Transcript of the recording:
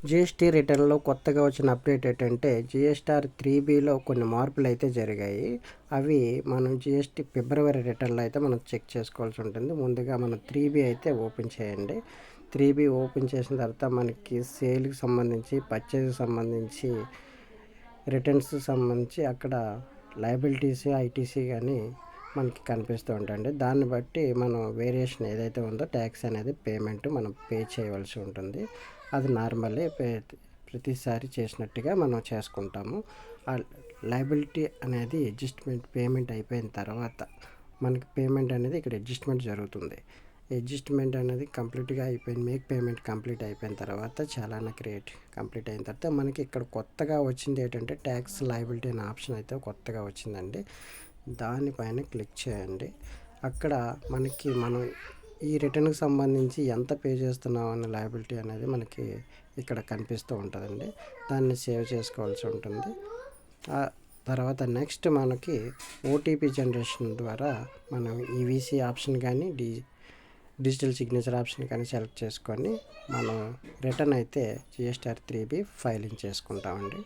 GST రిటర్న్లో కొత్తగా వచ్చిన అప్డేట్ ఏంటంటే జిఎస్టీఆర్ 3Bలో కొన్ని మార్పులు అయితే జరిగాయి. అవి మనం జిఎస్టీ ఫిబ్రవరి రిటర్న్లో అయితే మనం చెక్ చేసుకోవాల్సి ఉంటుంది. ముందుగా మనం 3B అయితే ఓపెన్ చేయండి. 3B ఓపెన్ చేసిన తర్వాత మనకి సేల్కి సంబంధించి, పర్చేజ్కి సంబంధించి, రిటర్న్స్ సంబంధించి అక్కడ లయబిలిటీస్, ఐటీసీ కానీ మనకి కనిపిస్తూ ఉంటాయండి. దాన్ని బట్టి మనం వేరియేషన్ ఏదైతే ఉందో ట్యాక్స్ అనేది పేమెంట్ మనం పే చేయవలసి ఉంటుంది. అది నార్మల్లీ ప్రతిసారి చేసినట్టుగా మనం చేసుకుంటాము. ఆ లయబిలిటీ అనేది అడ్జస్ట్మెంట్ పేమెంట్ అయిపోయిన తర్వాత మనకి పేమెంట్ అనేది ఇక్కడ అడ్జస్ట్మెంట్ జరుగుతుంది. అడ్జస్ట్మెంట్ అనేది కంప్లీట్గా అయిపోయింది. మేక్ పేమెంట్ కంప్లీట్ అయిపోయిన తర్వాత చాలానా కంప్లీట్ అయిన తర్వాత మనకి ఇక్కడ కొత్తగా వచ్చింది ఏంటంటే ట్యాక్స్ లయబిలిటీ అనే ఆప్షన్ అయితే కొత్తగా వచ్చిందండి. దానిపైన క్లిక్ చేయండి. అక్కడ మనకి మనం ఈ రిటర్న్కి సంబంధించి ఎంత పే చేస్తున్నాం అనే లయబిలిటీ అనేది మనకి ఇక్కడ కనిపిస్తూ ఉంటుందండి. దాన్ని సేవ్ చేసుకోవాల్సి ఉంటుంది. తర్వాత నెక్స్ట్ మనకి ఓటీపీ జనరేషన్ ద్వారా మనం ఈవీసీ ఆప్షన్ కానీ డిజిటల్ సిగ్నేచర్ ఆప్షన్ కానీ సెలెక్ట్ చేసుకొని మనం రిటర్న్ అయితే జిఎస్టీఆర్ 3B ఫైలింగ్ చేసుకుంటామండి.